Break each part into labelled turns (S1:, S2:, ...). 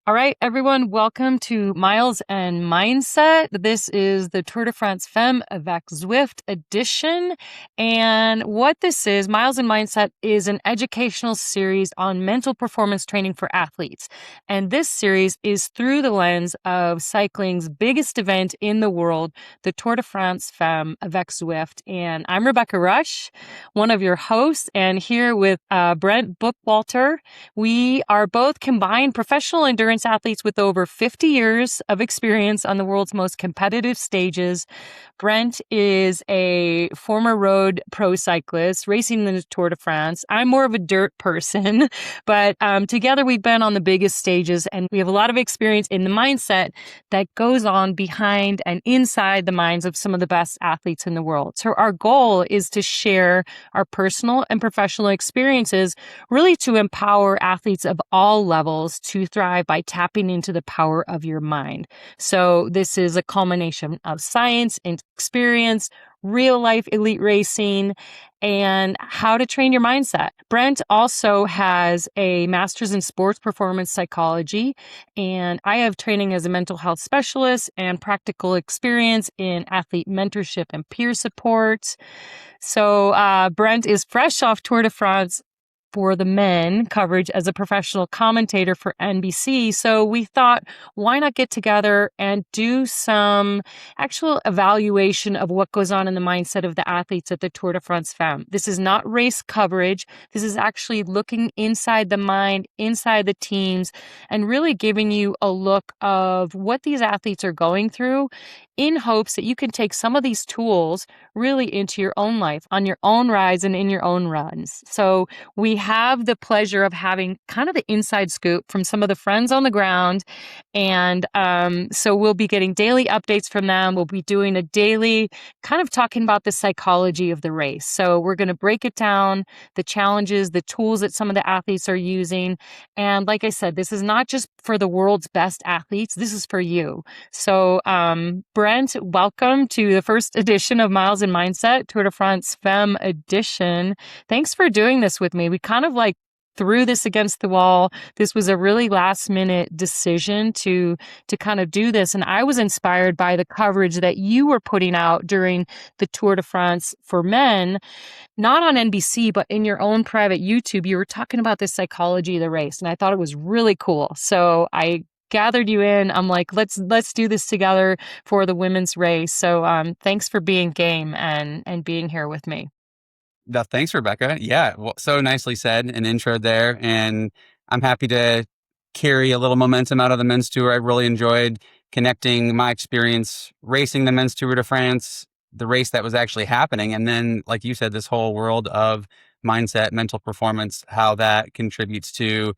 S1: All right, everyone, welcome to Miles and Mindset. This is the Tour de France Femmes, avec Zwift edition. And what this is, Miles and Mindset is an educational series on mental performance training for athletes. And this series is through the lens of cycling's biggest event in the world, the Tour de France Femmes, avec Zwift. And I'm Rebecca Rush, one of your hosts, and here with Brent Bookwalter. We are both combined professional endurance athletes with over 50 years of experience on the world's most competitive stages. Brent is a former road pro cyclist racing in the Tour de France. I'm more of a dirt person, but together we've been on the biggest stages, and we have a lot of experience in the mindset that goes on behind and inside the minds of some of the best athletes in the world. So our goal is to share our personal and professional experiences, really to empower athletes of all levels to thrive by tapping into the power of your mind. So this is a culmination of science and experience, real life elite racing, and how to train your mindset. Brent also has a master's in sports performance psychology, and I have training as a mental health specialist and practical experience in athlete mentorship and peer support. So Brent is fresh off Tour de France for the men coverage as a professional commentator for NBC. So we thought, why not get together and do some actual evaluation of what goes on in the mindset of the athletes at the Tour de France Femmes. This is not race coverage. This is actually looking inside the mind, inside the teams, and really giving you a look of what these athletes are going through, in hopes that you can take some of these tools really into your own life, on your own rides and in your own runs. So we have the pleasure of having kind of the inside scoop from some of the friends on the ground. And so we'll be getting daily updates from them. We'll be doing a daily kind of talking about the psychology of the race. So we're going to break it down, the challenges, the tools that some of the athletes are using. And like I said, this is not just for the world's best athletes. This is for you. So Brent, welcome to the first edition of Miles and Mindset, Tour de France Femme edition. Thanks for doing this with me. We kind of threw this against the wall. This was a really last minute decision to kind of do this. And I was inspired by the coverage that you were putting out during the Tour de France for men, not on NBC, but in your own private YouTube. You were talking about the psychology of the race, and I thought it was really cool. So I gathered you in. I'm like, let's do this together for the women's race. So thanks for being game and being here with me.
S2: Thanks, Rebecca. Yeah, well, so nicely said, an intro there. And I'm happy to carry a little momentum out of the men's tour. I really enjoyed connecting my experience racing the men's Tour de France, the race that was actually happening. And then, like you said, this whole world of mindset, mental performance, how that contributes to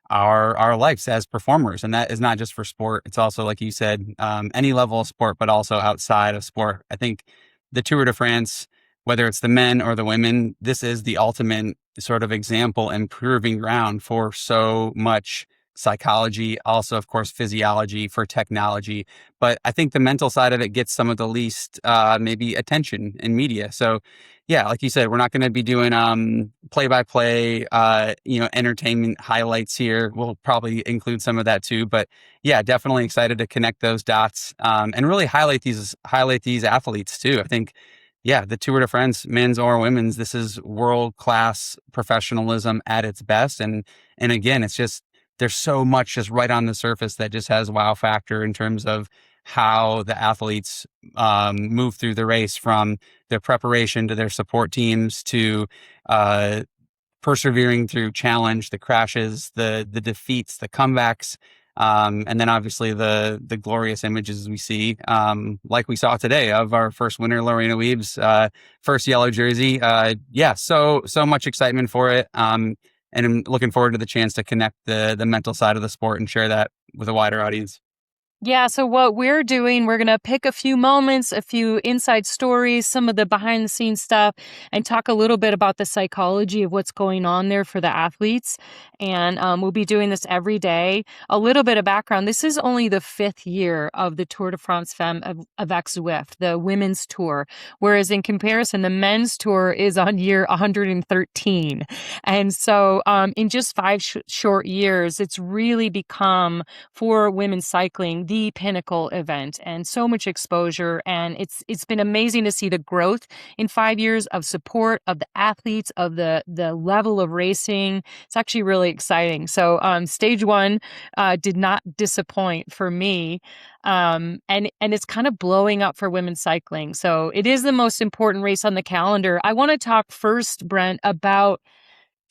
S2: our lives as performers. And that is not just for sport. It's also, like you said, any level of sport, but also outside of sport. I think the Tour de France, whether it's the men or the women, this is the ultimate sort of example and proving ground for so much psychology, also, of course, physiology, for technology. But I think the mental side of it gets some of the least maybe attention in media. So yeah, like you said, we're not going to be doing play-by-play, entertainment highlights here. We'll probably include some of that too. But yeah, definitely excited to connect those dots and really highlight these athletes too. I think, yeah, the Tour de France, men's or women's, this is world-class professionalism at its best. And again, it's just, there's so much just right on the surface that just has wow factor in terms of how the athletes move through the race, from their preparation to their support teams to persevering through challenge, the crashes, the defeats, the comebacks. And then obviously the glorious images we see, like we saw today of our first winner, Lorena Wiebes, first yellow jersey. So much excitement for it. And I'm looking forward to the chance to connect the mental side of the sport and share that with a wider audience.
S1: Yeah, so what we're doing, we're going to pick a few moments, a few inside stories, some of the behind the scenes stuff, and talk a little bit about the psychology of what's going on there for the athletes. And we'll be doing this every day. A little bit of background. This is only the 5th year of the Tour de France Femmes of avec Zwift, the women's tour. Whereas in comparison, the men's tour is on year 113. And so in just 5 short years, it's really become, for women's cycling, the pinnacle event, and so much exposure. And it's been amazing to see the growth in 5 years of support of the athletes, of the level of racing. It's actually really exciting. So stage one did not disappoint for me. And it's kind of blowing up for women's cycling. So it is the most important race on the calendar. I want to talk first, Brent, about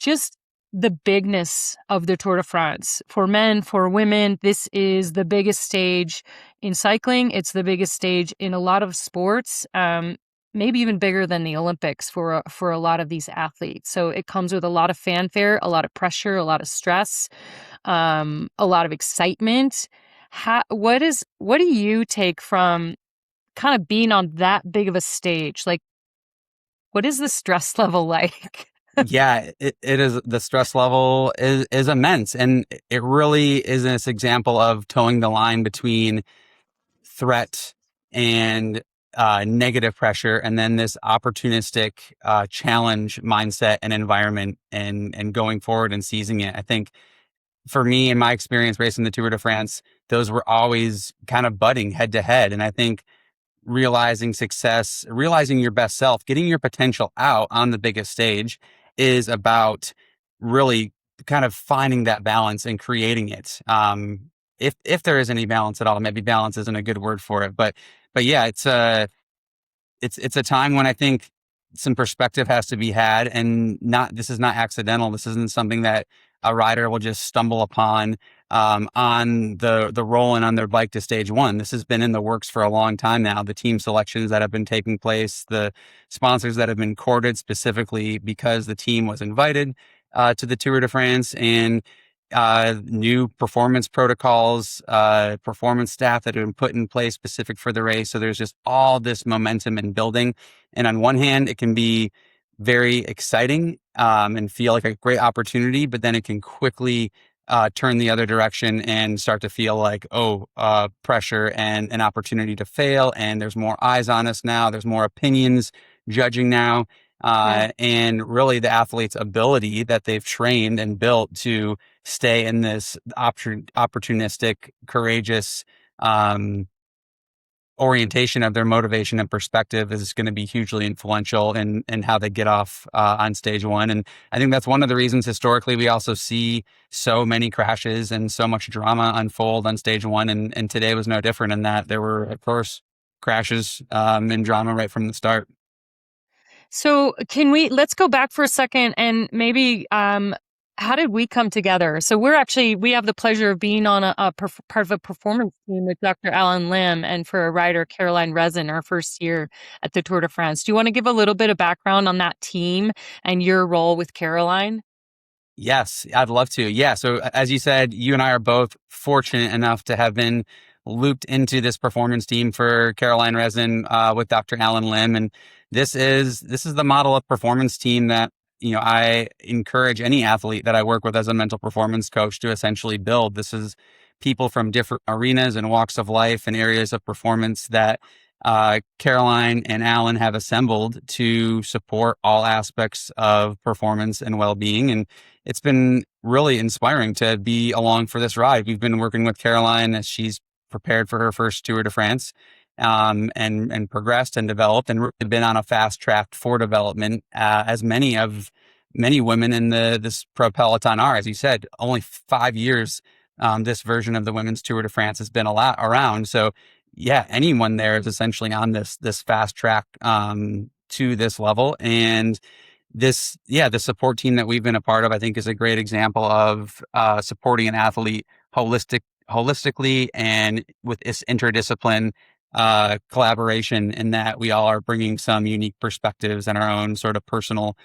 S1: just the bigness of the Tour de France. For men, for women, this is the biggest stage in cycling. It's the biggest stage in a lot of sports, maybe even bigger than the Olympics for a lot of these athletes. So it comes with a lot of fanfare, a lot of pressure, a lot of stress, a lot of excitement. What do you take from kind of being on that big of a stage? Like, what is the stress level like?
S2: Yeah, it is. The stress level is immense. And it really is this example of towing the line between threat and negative pressure, and then this opportunistic challenge mindset and environment, and going forward and seizing it. I think for me, in my experience racing the Tour de France, those were always kind of butting head to head. And I think realizing success, realizing your best self, getting your potential out on the biggest stage is about really kind of finding that balance and creating it. If there is any balance at all, maybe balance isn't a good word for it, but yeah, it's a time when I think some perspective has to be had, and this is not accidental. This isn't something that a rider will just stumble upon on the roll and on their bike to stage one. This has been in the works for a long time now. The team selections that have been taking place, the sponsors that have been courted specifically because the team was invited to the Tour de France, and new performance protocols, performance staff that have been put in place specific for the race. So there's just all this momentum and building. And on one hand, it can be very exciting and feel like a great opportunity, but then it can quickly turn the other direction and start to feel like, pressure and an opportunity to fail. And there's more eyes on us now. There's more opinions judging now.
S1: Yeah.
S2: And really the athlete's ability that they've trained and built to stay in this opportunistic, courageous orientation of their motivation and perspective is going to be hugely influential in how they get off on stage one. And I think that's one of the reasons historically we also see so many crashes and so much drama unfold on stage one. And today was no different in that there were, of course, crashes and drama right from the start.
S1: So let's go back for a second and maybe, how did we come together? So we have the pleasure of being on part of a performance team with Dr. Alan Lim, and for a rider, Caroline Resin, our first year at the Tour de France. Do you want to give a little bit of background on that team and your role with Caroline?
S2: Yes, I'd love to. Yeah. So as you said, you and I are both fortunate enough to have been looped into this performance team for Caroline Resin with Dr. Alan Lim. And this is the model of performance team that, I encourage any athlete that I work with as a mental performance coach to essentially build. This is people from different arenas and walks of life and areas of performance that Caroline and Alan have assembled to support all aspects of performance and well-being. And it's been really inspiring to be along for this ride. We've been working with Caroline as she's prepared for her first Tour de France, and progressed and developed, and really been on a fast track for development, as many women in this pro peloton are. As you said, only 5 years this version of the women's Tour de France has been around. So yeah, anyone there is essentially on this fast track to this level. And the support team that we've been a part of, I think, is a great example of supporting an athlete holistically and with this interdiscipline collaboration, in that we all are bringing some unique perspectives and our own sort of personal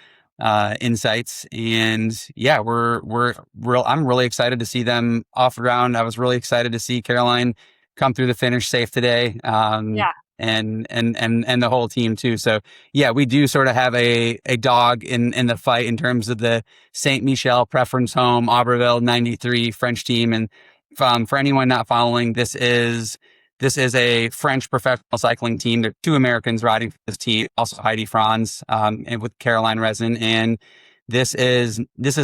S2: insights. And yeah, I'm really excited to see them off the ground. I was really excited to see Caroline come through the finish safe today.
S1: Yeah.
S2: And the whole team too. So yeah, we do sort of have a dog in the fight in terms of the Saint Michel Preference Home Auberville 93 French team. And for anyone not following, this is a French professional cycling team. There are two Americans riding for this team, also Heidi Franz, and with Caroline Resin. And this is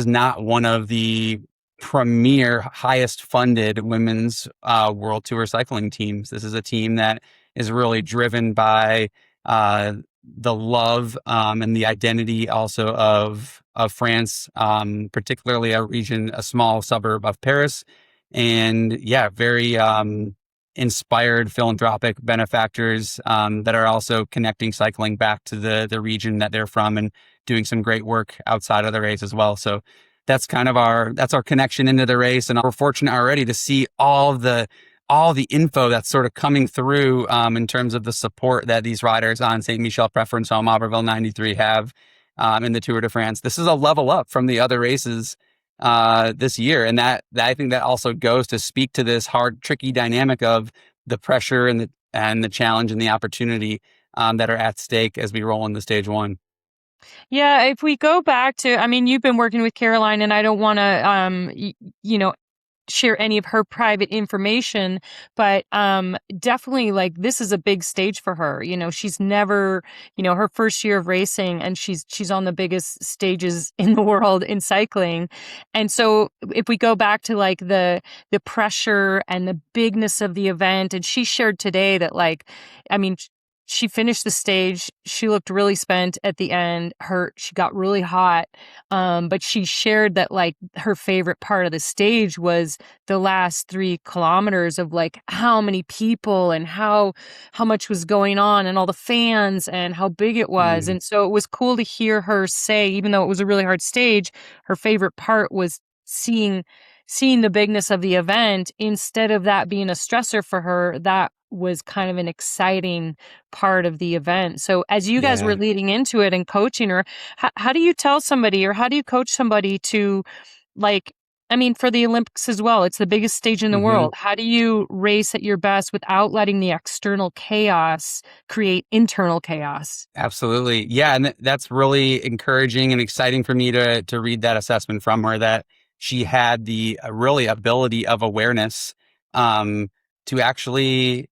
S2: not one of the premier, highest funded women's World Tour cycling teams. This is a team that is really driven by the love and the identity also of France, particularly a small suburb of Paris, and yeah, very inspired philanthropic benefactors that are also connecting cycling back to the region that they're from and doing some great work outside of the race as well. So that's kind of our connection into the race, and we're fortunate already to see all the info that's sort of coming through in terms of the support that these riders on Saint Michel Preference Home Auberville 93 have in the Tour de France. This is a level up from the other races this year, and that I think that also goes to speak to this hard, tricky dynamic of the pressure and the challenge and the opportunity that are at stake as we roll into stage one.
S1: Yeah, if we go back to, I mean, you've been working with Caroline, and I don't want to, share any of her private information, but definitely, like, this is a big stage for her. She's never, her first year of racing, and she's on the biggest stages in the world in cycling. And so if we go back to like the pressure and the bigness of the event, and she shared today that, like, I mean, she finished the stage. She looked really spent at the end. She got really hot. But she shared that, like, her favorite part of the stage was the last 3 kilometers of, like, how many people and how much was going on and all the fans and how big it was. And so it was cool to hear her say, even though it was a really hard stage, her favorite part was seeing the bigness of the event. Instead of that being a stressor for her, that was kind of an exciting part of the event. So as you guys were leading into it and coaching her, how do you tell somebody, or how do you coach somebody to, like, I mean, for the Olympics as well, it's the biggest stage in the world. How do you race at your best without letting the external chaos create internal chaos?
S2: Absolutely. Yeah. And that's really encouraging and exciting for me to read that assessment from her, that she had the really ability of awareness to actually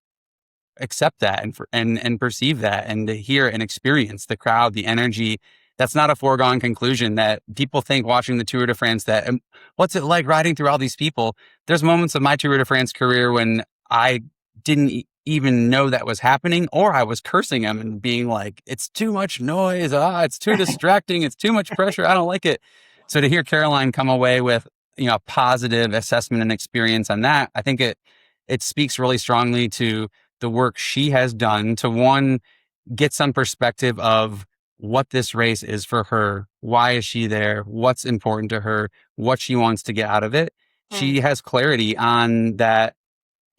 S2: accept that and perceive that, and to hear and experience the crowd, the energy. That's not a foregone conclusion that people think watching the Tour de France that, what's it like riding through all these people? There's moments of my Tour de France career when I didn't even know that was happening, or I was cursing them and being like, it's too much noise. It's too distracting. It's too much pressure. I don't like it. So to hear Caroline come away with, a positive assessment and experience on that, I think it speaks really strongly to the work she has done to, one, get some perspective of what this race is for her. Why is she there? What's important to her? What she wants to get out of it. She has clarity on that.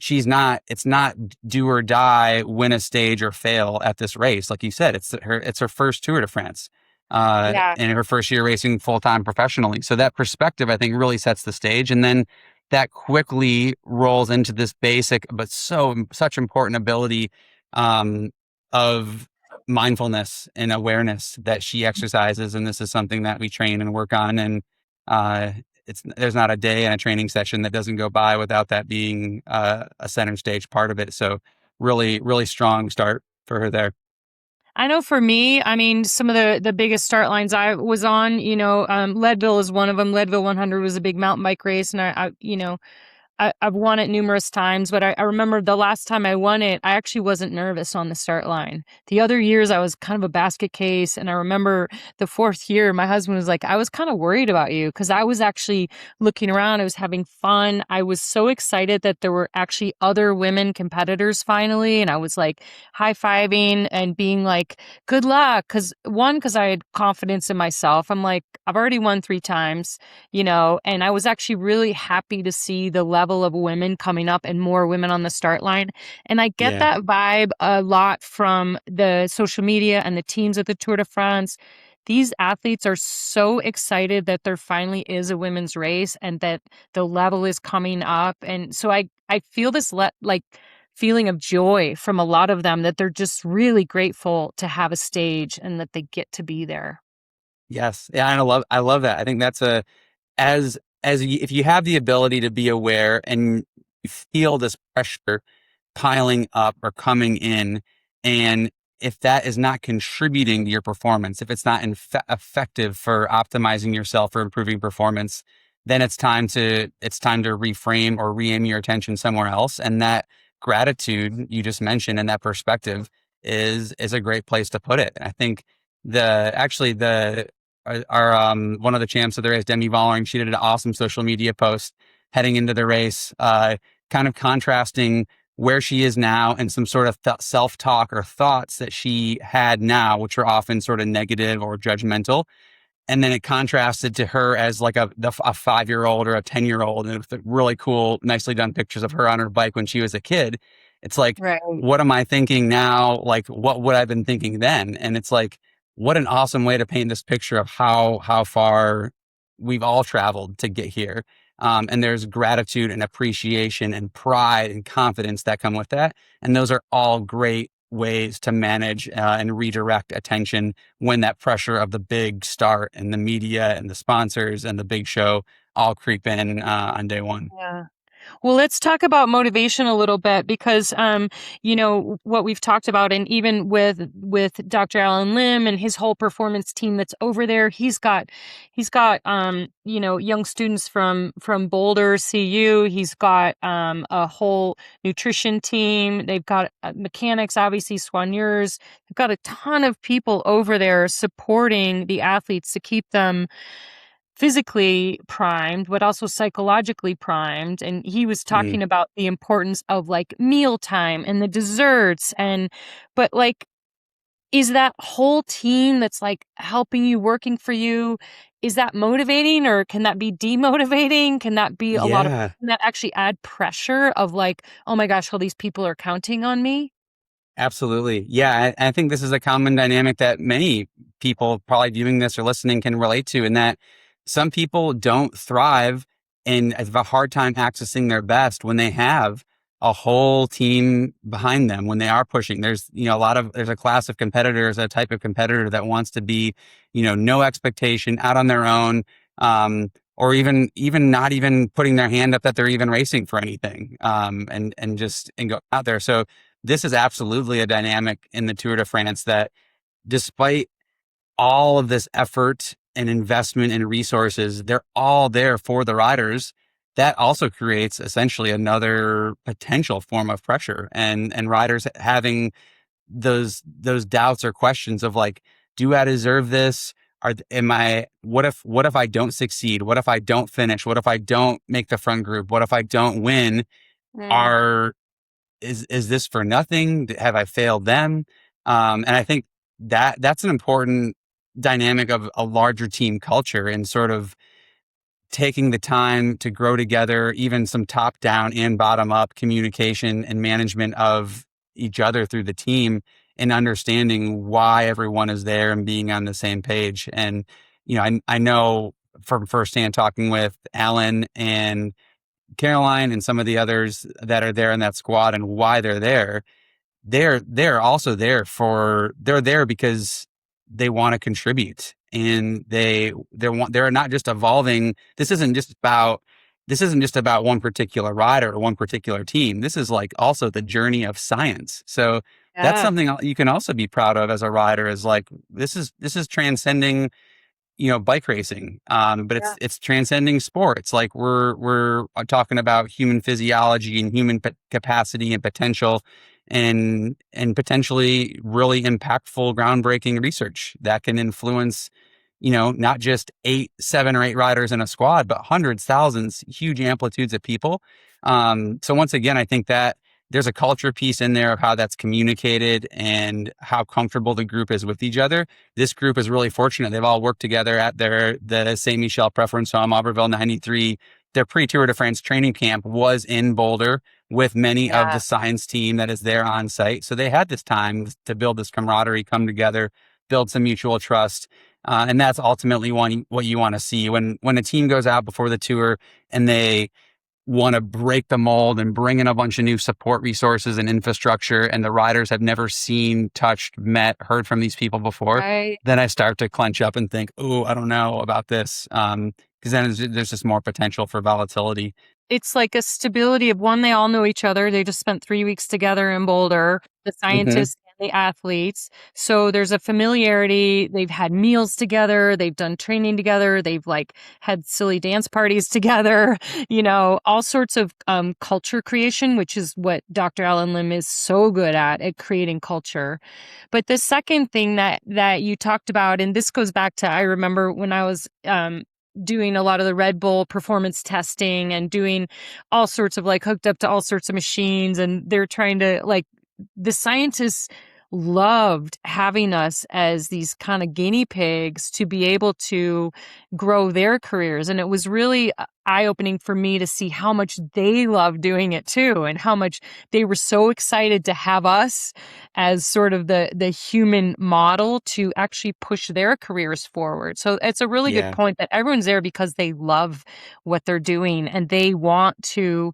S2: It's not do or die, win a stage or fail at this race. Like you said, it's her first Tour de France,
S1: Yeah.
S2: and her first year racing full-time professionally. So that perspective, I think, really sets the stage. And then that quickly rolls into this basic, but such important ability, of mindfulness and awareness that she exercises. And this is something that we train and work on. And, there's not a day in a training session that doesn't go by without that being a center stage part of it. So really, really strong start for her there.
S1: I know for me, I mean, some of the biggest start lines I was on, Leadville is one of them. Leadville 100 was a big mountain bike race, and I've won it numerous times, but I remember the last time I won it, I actually wasn't nervous on the start line. The other years, I was kind of a basket case. And I remember the 4th year, my husband was like, I was kind of worried about you, because I was actually looking around. I was having fun. I was so excited that there were actually other women competitors finally. And I was like high-fiving and being like, good luck. Because I had confidence in myself. I'm like, I've already won 3 times, and I was actually really happy to see the level of women coming up and more women on the start line. And I get that vibe a lot from the social media and the teams at the Tour de France. These athletes are so excited that there finally is a women's race and that the level is coming up. And so I feel this feeling of joy from a lot of them, that they're just really grateful to have a stage and that they get to be there.
S2: Yes. Yeah. And I love that. I think that's if you have the ability to be aware and you feel this pressure piling up or coming in, and if that is not contributing to your performance, if it's not effective for optimizing yourself or improving performance, then it's time to reframe or re-aim your attention somewhere else. And that gratitude you just mentioned and that perspective is a great place to put it. I think the one of the champs of the race, Demi Vollering, she did an awesome social media post heading into the race, kind of contrasting where she is now and some sort of self-talk or thoughts that she had now, which are often sort of negative or judgmental. And then it contrasted to her as like a 5-year-old or a 10-year-old, and with really cool, nicely done pictures of her on her bike when she was a kid. It's like,
S1: Right.
S2: what am I thinking now? Like, what would I have been thinking then? And it's like, what an awesome way to paint this picture of how far we've all traveled to get here. And there's gratitude and appreciation and pride and confidence that come with that. And those are all great ways to manage and redirect attention when that pressure of the big start and the media and the sponsors and the big show all creep in on day one.
S1: Yeah. Well, let's talk about motivation a little bit, because what we've talked about, and even with Dr. Alan Lim and his whole performance team that's over there, he's got young students from Boulder CU. He's got a whole nutrition team. They've got mechanics, obviously soigneurs. They've got a ton of people over there supporting the athletes to keep them physically primed, but also psychologically primed. And he was
S2: Mm.
S1: talking about the importance of like mealtime and the desserts. But like, is that whole team that's like helping you, working for you, is that motivating, or can that be demotivating? Can that be
S2: Yeah.
S1: can that actually add pressure of like, oh my gosh, all these people are counting on me?
S2: Absolutely. Yeah. I think this is a common dynamic that many people probably viewing this or listening can relate to, in that some people don't thrive and have a hard time accessing their best when they have a whole team behind them, when they are pushing. There's, there's a class of competitors, a type of competitor that wants to be, no expectation, out on their own, or even not even putting their hand up that they're even racing for anything, and go out there. So this is absolutely a dynamic in the Tour de France that, despite all of this effort and investment and resources, they're all there for the riders. That also creates essentially another potential form of pressure, and riders having those doubts or questions of like, do I deserve this? What if I don't succeed? What if I don't finish? What if I don't make the front group? What if I don't win?
S1: Mm.
S2: Are is this for nothing? Have I failed them? And I think that's an important dynamic of a larger team culture, and sort of taking the time to grow together, even some top down and bottom up communication and management of each other through the team, and understanding why everyone is there and being on the same page. And, I know from firsthand talking with Alan and Caroline and some of the others that are there in that squad and why they're there. They're also they're there because they want to contribute, and they're not just evolving. This isn't just about one particular rider or one particular team. This is like also the journey of science. So that's
S1: Yeah.
S2: something you can also be proud of as a rider, is like, this is transcending, bike racing. But
S1: Yeah.
S2: it's transcending sports. Like, we're talking about human physiology and human capacity and potential, and potentially really impactful, groundbreaking research that can influence, not just 7 or 8 riders in a squad, but hundreds, thousands, huge amplitudes of people. So once again, I think that there's a culture piece in there of how that's communicated and how comfortable the group is with each other. This group is really fortunate. They've all worked together at the Saint Michel Preference Home, Auberville 93. Their pre-Tour de France training camp was in Boulder with many of
S1: Yeah.
S2: the science team that is there on site. So they had this time to build this camaraderie, come together, build some mutual trust. And that's ultimately what you want to see when a team goes out before the tour and they want to break the mold and bring in a bunch of new support resources and infrastructure, and the riders have never seen, touched, met, heard from these people before,
S1: Right.
S2: then I start to clench up and think, oh, I don't know about this. Because then there's just more potential for volatility.
S1: It's like a stability of one, they all know each other. They just spent 3 weeks together in Boulder, the
S2: Mm-hmm.
S1: scientists and the athletes. So there's a familiarity. They've had meals together. They've done training together. They've like had silly dance parties together, all sorts of culture creation, which is what Dr. Alan Lim is so good at creating culture. But the second thing that you talked about, and this goes back to, I remember when I was doing a lot of the Red Bull performance testing and doing all sorts of like hooked up to all sorts of machines. And they're trying to like, the scientists loved having us as these kind of guinea pigs to be able to grow their careers. And it was really eye-opening for me to see how much they loved doing it too, and how much they were so excited to have us as sort of the human model to actually push their careers forward. So it's a really good
S2: Yeah,
S1: point that everyone's there because they love what they're doing and they want to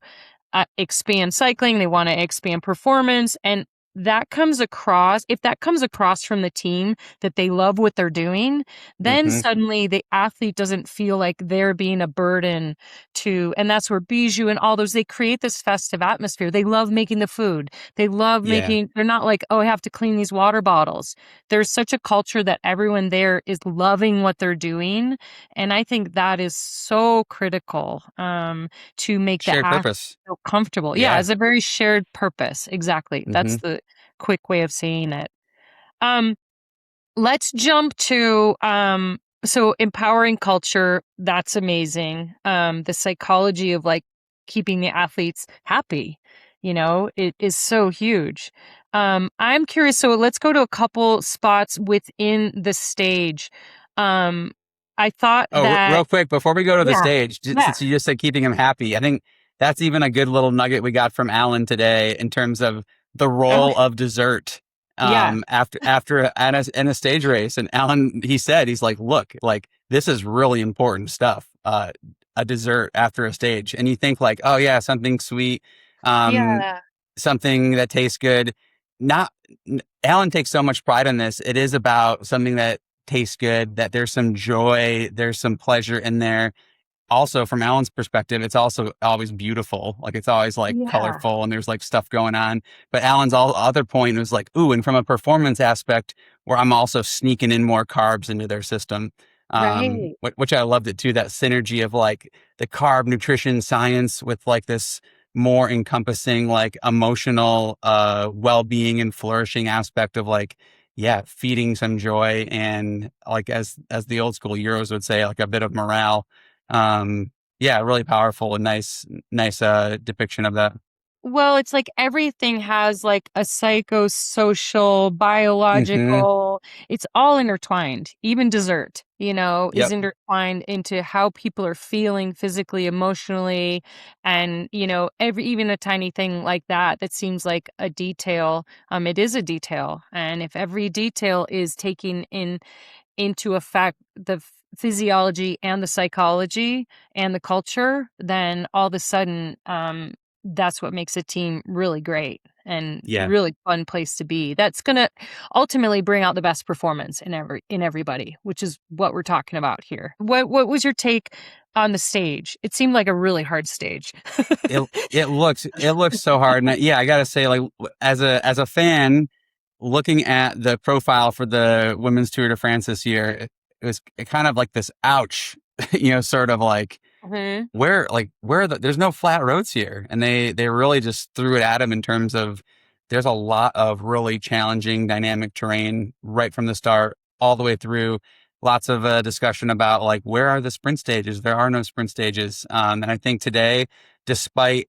S1: expand cycling, they want to expand performance. And if that comes across from the team that they love what they're doing, then
S2: mm-hmm.
S1: suddenly the athlete doesn't feel like they're being a burden and that's where Bijou and all those, they create this festive atmosphere. They love making the food.
S2: Yeah,
S1: They're not like, oh, I have to clean these water bottles. There's such a culture that everyone there is loving what they're doing. And I think that is so critical to make the
S2: shared
S1: athlete
S2: purpose.
S1: feel comfortable. Yeah,
S2: Yeah.
S1: it's a very shared purpose. Exactly. That's
S2: Mm-hmm.
S1: the quick way of saying it. Um, let's jump to so empowering culture, that's amazing. The psychology of like keeping the athletes happy, it is so huge. I'm curious, so let's go to a couple spots within the stage. Um, I thought
S2: Oh,
S1: that
S2: real quick, before we go to the
S1: yeah,
S2: stage,
S1: yeah,
S2: since you just said keeping him happy, I think that's even a good little nugget we got from Alan today in terms of the
S1: oh,
S2: role of dessert
S1: yeah,
S2: in a stage race. And Alan, he's like, look, like this is really important stuff. A dessert after a stage, and you think like, oh yeah, something sweet, um,
S1: yeah,
S2: something that tastes good. Not Alan takes so much pride in this. It is about something that tastes good, that there's some joy, there's some pleasure in there. Also, from Alan's perspective, it's also always beautiful. Like it's always like
S1: yeah,
S2: colorful and there's like stuff going on. But Alan's other point was like, ooh, and from a performance aspect, where I'm also sneaking in more carbs into their system.
S1: right.
S2: Which I loved it too, that synergy of like the carb nutrition science with like this more encompassing like emotional well-being and flourishing aspect of like, yeah, feeding some joy and like as the old school Euros would say, like a bit of morale. Yeah, really powerful and nice depiction of that.
S1: Well, it's like everything has like a psychosocial,
S2: Mm-hmm.
S1: biological, it's all intertwined. Even dessert, is
S2: Yep.
S1: intertwined into how people are feeling physically, emotionally. And, even a tiny thing like that seems like a detail. It is a detail. And if every detail is taking into effect the physiology and the psychology and the culture, then all of a sudden, that's what makes a team really great and
S2: Yeah.
S1: really fun place to be. That's going to ultimately bring out the best performance in everybody, which is what we're talking about here. What was your take on the stage? It seemed like a really hard stage.
S2: It looks so hard. And yeah, I gotta say, like as a fan, looking at the profile for the women's Tour de France this year, it was kind of like this ouch, sort of like
S1: Mhm.
S2: there's no flat roads here, and they really just threw it at him in terms of there's a lot of really challenging dynamic terrain right from the start all the way through. Lots of discussion about like where are the sprint stages? There are no sprint stages, and I think today, despite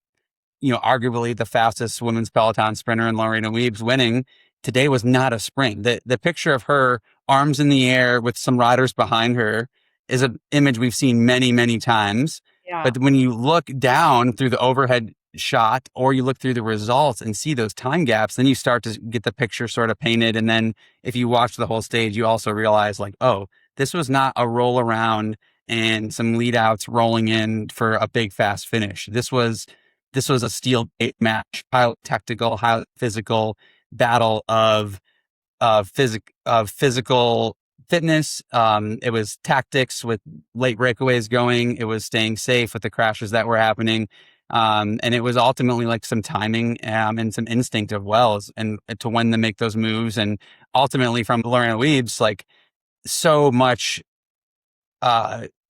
S2: arguably the fastest women's peloton sprinter in Lorena Wiebes winning, today was not a sprint. The picture of her arms in the air with some riders behind her is an image we've seen many, many times.
S1: Yeah.
S2: But when you look down through the overhead shot or you look through the results and see those time gaps, then you start to get the picture sort of painted. And then if you watch the whole stage, you also realize like, oh, this was not a roll around and some lead outs rolling in for a big fast finish. This was a steel gate match, highly tactical, highly physical battle of physical fitness. It was tactics with late breakaways going. It was staying safe with the crashes that were happening. And it was ultimately like some timing and some instinct of wells and to when to make those moves. And ultimately from Lorena Wiebes, like so much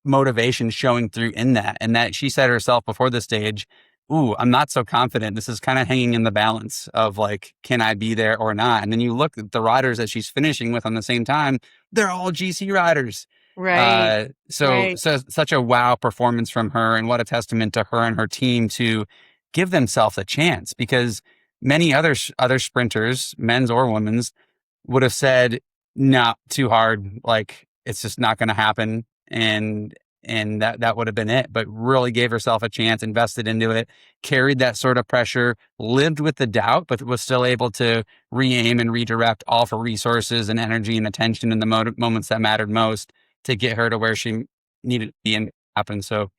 S2: motivation showing through in that. And that she said herself before the stage, ooh, I'm not so confident. This is kind of hanging in the balance of like, can I be there or not? And then you look at the riders that she's finishing with on the same time, they're all GC riders.
S1: Right.
S2: So
S1: Right.
S2: such a wow performance from her, and what a testament to her and her team to give themselves a chance, because many other sprinters, men's or women's, would have said, "No, too hard. Like it's just not going to happen." And that would have been it. But really gave herself a chance, invested into it, carried that sort of pressure, lived with the doubt, but was still able to re-aim and redirect all of her resources and energy and attention in the moments that mattered most to get her to where she needed to be and happen. So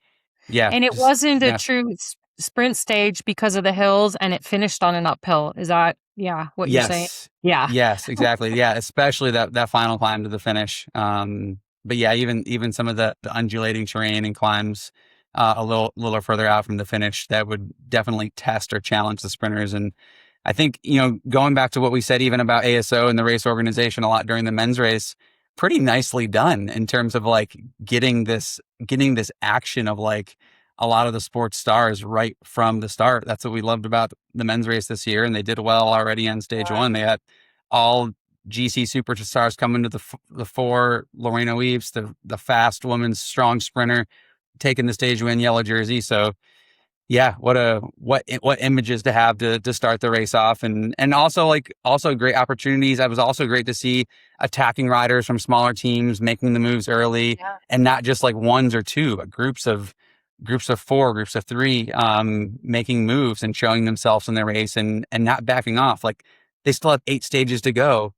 S2: yeah,
S1: And it
S2: just
S1: wasn't a
S2: yeah.
S1: true sprint stage because of the hills, and it finished on an uphill. Is that, yeah, what you're saying?
S2: Yes.
S1: Yeah.
S2: Yes, exactly. Yeah, especially that final climb to the finish. But yeah, even some of the undulating terrain and climbs a little further out from the finish that would definitely test or challenge the sprinters. And I think, going back to what we said even about ASO and the race organization a lot during the men's race, pretty nicely done in terms of like getting this action of like a lot of the sports stars right from the start. That's what we loved about the men's race this year, and they did well already on stage
S1: Yeah.
S2: one. They had all GC superstars coming to the fore. Lorena Wiebes, the fast woman's strong sprinter, taking the stage win, yellow jersey. So yeah, what images to have to start the race off, and also great opportunities. It was also great to see attacking riders from smaller teams making the moves early,
S1: Yeah.
S2: and not just like ones or two, but groups of four, groups of three, making moves and showing themselves in the race and not backing off. Like they still have 8 stages to go,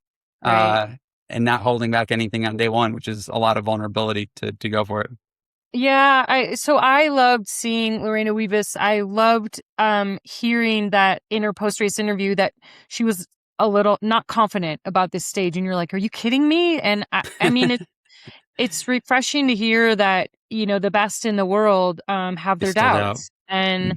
S1: Right.
S2: uh, and not holding back anything on day one, which is a lot of vulnerability to go for it.
S1: Yeah, I loved seeing Lorena Wiebes. I loved hearing that in her post-race interview that she was a little not confident about this stage, and you're like, "Are you kidding me?" And I mean, it's refreshing to hear that, the best in the world have
S2: It's
S1: their
S2: still doubt.
S1: doubts and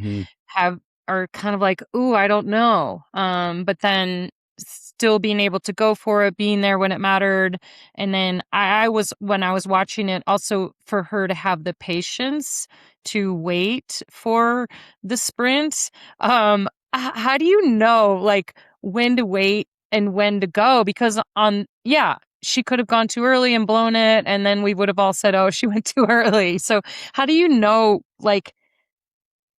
S2: Hmm.
S1: are kind of like, "Ooh, I don't know." But then still being able to go for it, being there when it mattered. And then I was, when I was watching it, also for her to have the patience to wait for the sprint. How do you know like when to wait and when to go? Because yeah, she could have gone too early and blown it, and then we would have all said, "Oh, she went too early." So how do you know like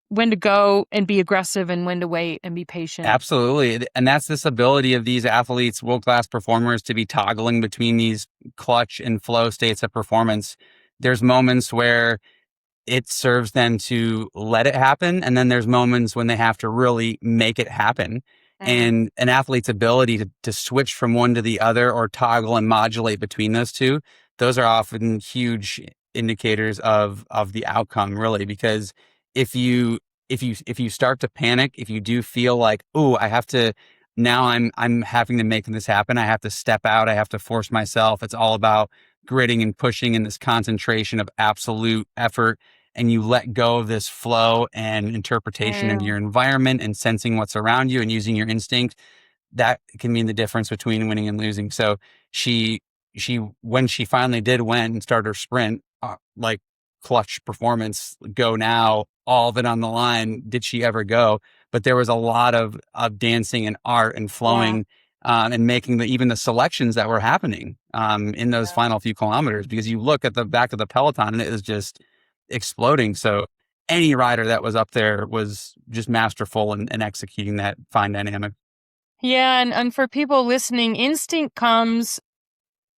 S1: when to go and be aggressive and when to wait and be patient?
S2: Absolutely. And that's this ability of these athletes, world-class performers, to be toggling between these clutch and flow states of performance. There's moments where it serves them to let it happen. And then there's moments when they have to really make it happen.
S1: Mm,
S2: And an athlete's ability to switch from one to the other or toggle and modulate between those two, those are often huge indicators of the outcome, really. Because if you if you start to panic, if you do feel like, oh, I have to now I'm having to make this happen. I have to step out. I have to force myself. It's all about gritting and pushing in this concentration of absolute effort, and you let go of this flow and interpretation of
S1: mm,
S2: your environment and sensing what's around you and using your instinct, that can mean the difference between winning and losing. So she she when she finally did win and start her sprint, like clutch performance, go now, all of it on the line. Did she ever go? But there was a lot of dancing and art and
S1: yeah,
S2: flowing, and making even the selections that were happening in those
S1: yeah.
S2: final few kilometers, because you look at the back of the peloton and it is just exploding. So any rider that was up there was just masterful in executing that fine dynamic.
S1: Yeah, and for people listening, instinct comes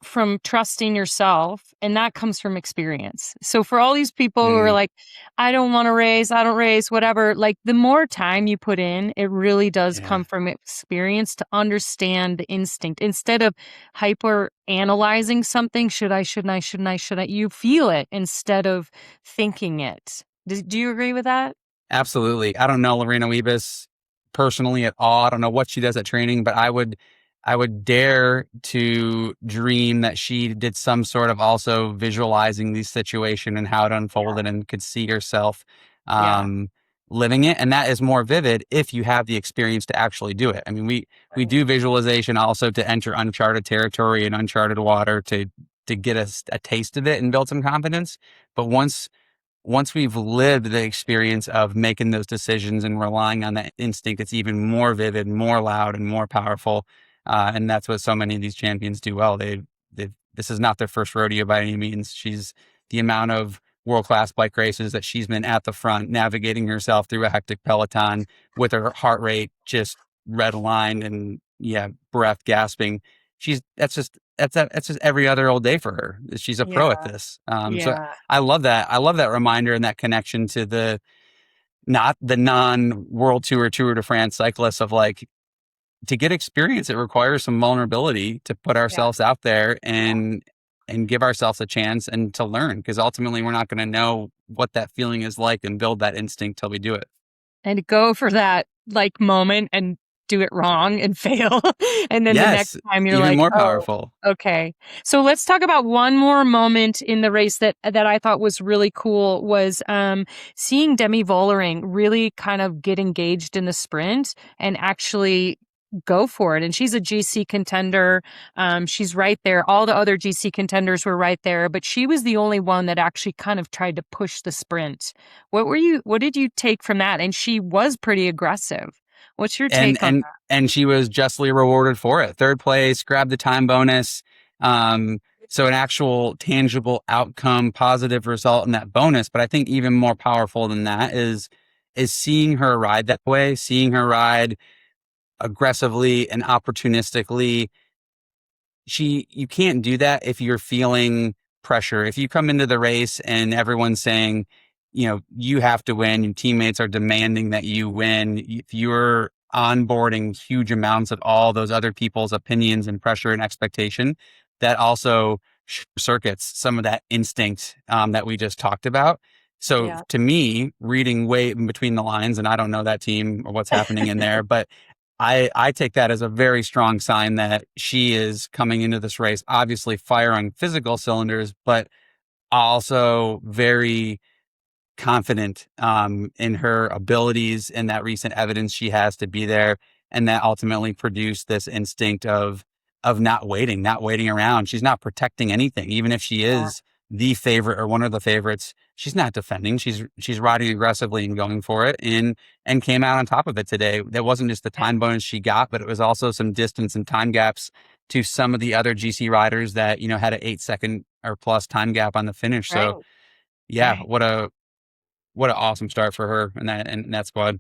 S1: from trusting yourself, and that comes from experience. So for all these people who are
S2: Mm,
S1: like, I don't want to race, I don't race, whatever, like the more time you put in, it really does
S2: yeah.
S1: come from experience to understand the instinct. Instead of hyper analyzing something, should I, you feel it instead of thinking it. Do you agree with that?
S2: Absolutely. I don't know Lorena Wiebes personally at all. I don't know what she does at training, but I would dare to dream that she did some sort of also visualizing the situation and how it unfolded and could see herself
S1: Yeah.
S2: um, living it. And that is more vivid if you have the experience to actually do it. I mean, we
S1: Right.
S2: do visualization also to enter uncharted territory and uncharted water to get a taste of it and build some confidence. But once we've lived the experience of making those decisions and relying on that instinct, it's even more vivid, more loud, and more powerful. And that's what so many of these champions do well. This is not their first rodeo by any means. The amount of world class bike races that she's been at the front, navigating herself through a hectic peloton with her heart rate just red lined and breath gasping. That's just every other old day for her. She's a pro at
S1: Yeah.
S2: this. So
S1: Yeah.
S2: I love that. I love that reminder and that connection to the not the non World Tour Tour de France cyclists of like to get experience. It requires some vulnerability to put
S1: Yeah.
S2: ourselves out there and give ourselves a chance and to learn because ultimately we're not going to know what that feeling is like and build that instinct till we do it.
S1: And go for that like moment and do it wrong and fail. And then the next
S2: Yes,
S1: time you're
S2: even
S1: like,
S2: more
S1: oh,
S2: powerful.
S1: okay. So let's talk about one more moment in the race that I thought was really cool was seeing Demi Vollering really kind of get engaged in the sprint and actually go for it. And she's a GC contender. She's right there. All the other GC contenders were right there, but she was the only one that actually kind of tried to push the sprint. What did you take from that? And she was pretty aggressive. What's your
S2: and
S1: take on
S2: and and she was justly rewarded for it. Third place, grabbed the time bonus. Um, so an actual tangible outcome, positive result in that bonus. But I think even more powerful than that is seeing her ride that way, seeing her ride aggressively and opportunistically. You can't do that if you're feeling pressure. If you come into the race and everyone's saying, you have to win, your teammates are demanding that you win, if you're onboarding huge amounts of all those other people's opinions and pressure and expectation, that also circuits some of that instinct that we just talked about. So
S1: that?
S2: to me, reading way in between the lines, and I don't know that team or what's happening in there, but I take that as a very strong sign that she is coming into this race, obviously fire on physical cylinders, but also very confident in her abilities and that recent evidence she has to be there, and that ultimately produced this instinct of not waiting around. She's not protecting anything, even if she
S1: Yeah.
S2: is the favorite or one of the favorites. She's not defending. She's riding aggressively and going for it, and came out on top of it today. That wasn't just the
S1: Yeah.
S2: time bonus she got, but it was also some distance and time gaps to some of the other GC riders that had an 8 second or plus time gap on the finish.
S1: Right.
S2: So yeah,
S1: Right.
S2: what an awesome start for her and that squad.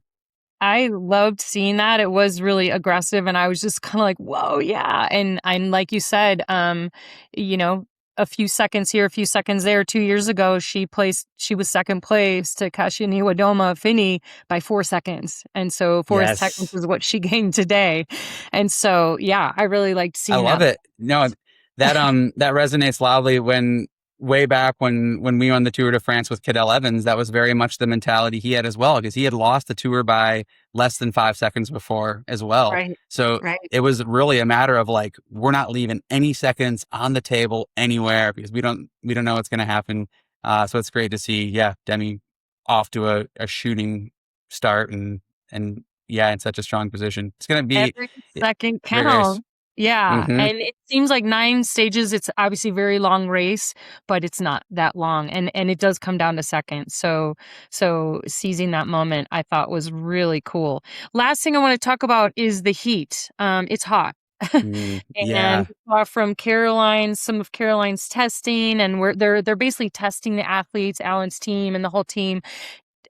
S1: I loved seeing that. It was really aggressive and I was just kind of like, "Whoa, yeah." And like you said, you know, a few seconds here, a few seconds there. 2 years ago, she was second place to Kasia Wadoma Finney by 4 seconds. And so 4 seconds
S2: Yes.
S1: is what she gained today. And so, yeah, I really liked
S2: I
S1: seeing
S2: love
S1: that.
S2: it. No, that resonates loudly when way back when we won the Tour de France with Cadel Evans, that was very much the mentality he had as well, because he had lost the tour by less than 5 seconds before as well.
S1: Right.
S2: So
S1: Right.
S2: it was really a matter of like, we're not leaving any seconds on the table anywhere because we don't know what's going to happen. So it's great to see, Demi off to a shooting start and in such a strong position. It's going to be
S1: Every
S2: a
S1: second
S2: great race.
S1: counts. Yeah,
S2: Hmm.
S1: and it seems like 9 stages, it's obviously a very long race, but it's not that long, and it does come down to seconds, so seizing that moment, I thought was really cool. Last thing I wanna talk about is the heat. It's hot. And
S2: Yeah.
S1: we saw from some of Caroline's testing, and they're basically testing the athletes, Alan's team and the whole team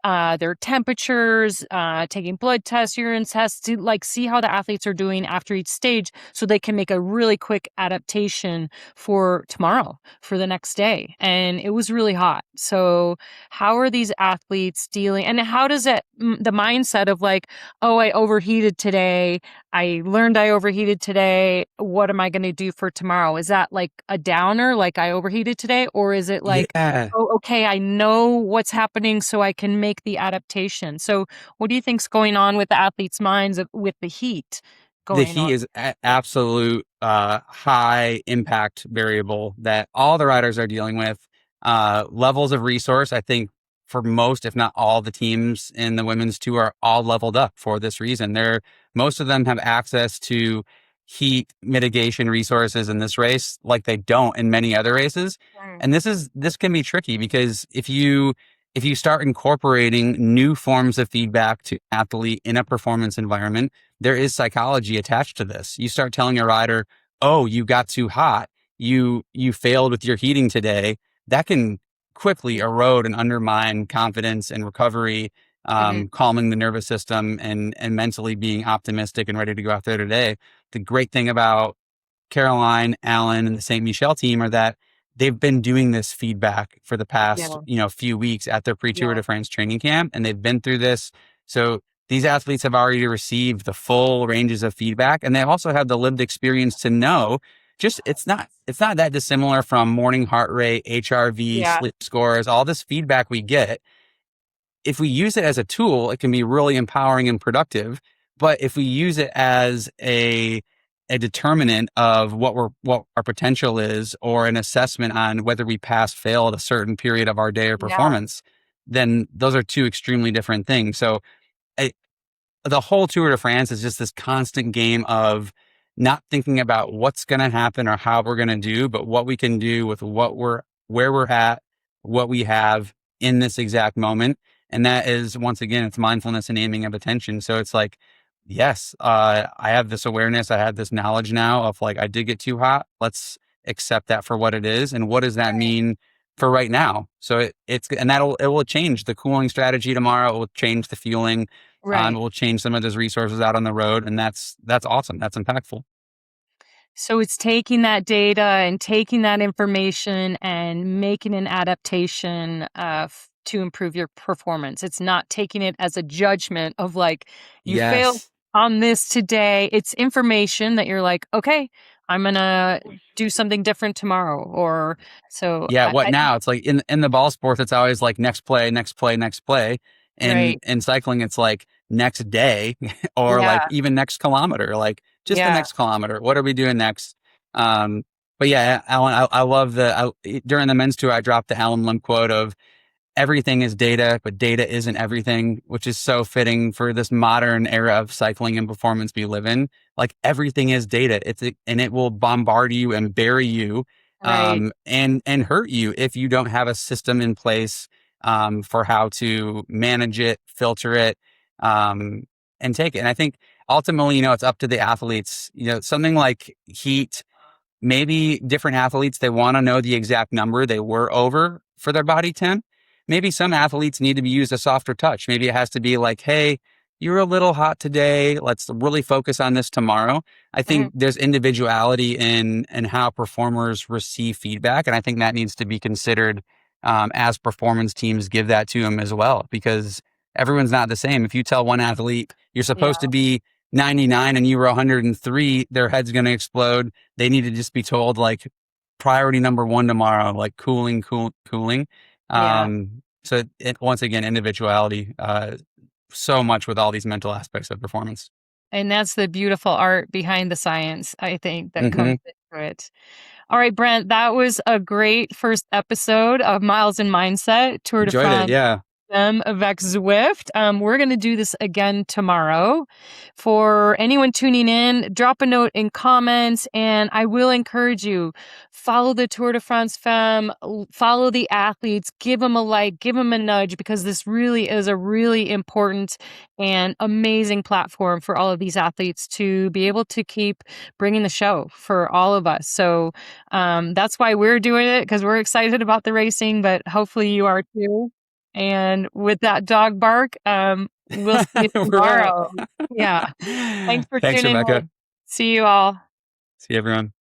S1: their temperatures, taking blood tests, urine tests to like see how the athletes are doing after each stage so they can make a really quick adaptation for tomorrow, for the next day. And it was really hot. So how are these athletes dealing, and how does it, the mindset of like, oh, I overheated today. I learned I overheated today. What am I going to do for tomorrow? Is that like a downer, like I overheated today? Or is it like,
S2: Yeah.
S1: oh, okay, I know what's happening so I can make the adaptation? So what do you think's going on with the athletes' minds with the heat
S2: The
S1: going on?
S2: heat is absolute high impact variable that all the riders are dealing with. Levels of resource, I think, for most, if not all, the teams in the women's tour are all leveled up for this reason. Most of them have access to heat mitigation resources in this race like they don't in many other races.
S1: Mm.
S2: And this can be tricky because if you start incorporating new forms of feedback to athlete in a performance environment, there is psychology attached to this. You start telling a rider, "Oh, you got too hot. You failed with your heating today." That can quickly erode and undermine confidence and recovery,
S1: Hmm.
S2: calming the nervous system and mentally being optimistic and ready to go out there today. The great thing about Caroline, Allen, and the St. Michel team are that they've been doing this feedback for the past,
S1: Yeah,
S2: few weeks at their pre-Tour
S1: yeah,
S2: de France training camp, and they've been through this. So these athletes have already received the full ranges of feedback, and they also have the lived experience to know just it's not that dissimilar from morning heart rate, HRV,
S1: yeah,
S2: sleep scores, all this feedback we get. If we use it as a tool, it can be really empowering and productive. But if we use it as a determinant of what our potential is, or an assessment on whether we pass fail at a certain period of our day or
S1: yeah,
S2: performance, then those are two extremely different things. So I, the whole Tour de France is just this constant game of not thinking about what's going to happen or how we're going to do, but what we can do with where we're at, what we have in this exact moment. And that is, once again, it's mindfulness and aiming of attention. So it's like, yes, I have this awareness. I have this knowledge now of like, I did get too hot. Let's accept that for what it is. And what does that mean for right now? So it will change the cooling strategy tomorrow. It will change the fueling.
S1: right.
S2: It will change some of those resources out on the road, and that's awesome. That's impactful.
S1: So it's taking that data and taking that information and making an adaptation to improve your performance. It's not taking it as a judgment of like, you failed
S2: Yes.
S1: on this today. It's information that you're like, okay, I'm going to do something different tomorrow. Or so,
S2: Yeah. What now? It's like in the ball sports, it's always like next play, next play, next play. And
S1: right.
S2: in cycling, it's like next day or like
S1: Yeah.
S2: even next kilometer, like just the
S1: Yeah.
S2: next kilometer. What are we doing next? Um, but yeah, Alan, I love during the men's tour, I dropped the Alan Lim quote of, everything is data, but data isn't everything, which is so fitting for this modern era of cycling and performance we live in. Like everything is data. And it will bombard you and bury you,
S1: Right.
S2: and hurt you if you don't have a system in place, for how to manage it, filter it, um, and take it. And I think ultimately, it's up to the athletes. Something like heat. Maybe different athletes, they want to know the exact number they were over for their body temp. Maybe some athletes need to be used a softer touch. Maybe it has to be like, hey, you're a little hot today. Let's really focus on this tomorrow. I
S1: Mhm.
S2: think there's individuality in how performers receive feedback. And I think that needs to be considered, as performance teams give that to them as well, because everyone's not the same. If you tell one athlete you're
S1: Yeah.
S2: supposed to be 99 and you were 103, their head's going to explode. They need to just be told like priority number one tomorrow, like cooling.
S1: Yeah.
S2: So once again, individuality, so much with all these mental aspects of performance.
S1: And that's the beautiful art behind the science, I think, that
S2: Hmm.
S1: comes into it. All right, Brent, that was a great first episode of Miles and Mindset, Tour de
S2: Enjoyed it.
S1: France
S2: Yeah.
S1: avec Zwift. We're going to do this again tomorrow. For anyone tuning in, drop a note in comments, and I will encourage you, follow the Tour de France Femme, follow the athletes, give them a like, give them a nudge, because this really is a really important and amazing platform for all of these athletes to be able to keep bringing the show for all of us. So that's why we're doing it, because we're excited about the racing, but hopefully you are too. And with that dog bark, we'll see you tomorrow. Yeah. Thanks for
S2: Thanks,
S1: tuning
S2: Rebecca.
S1: in. See you all.
S2: See you, everyone.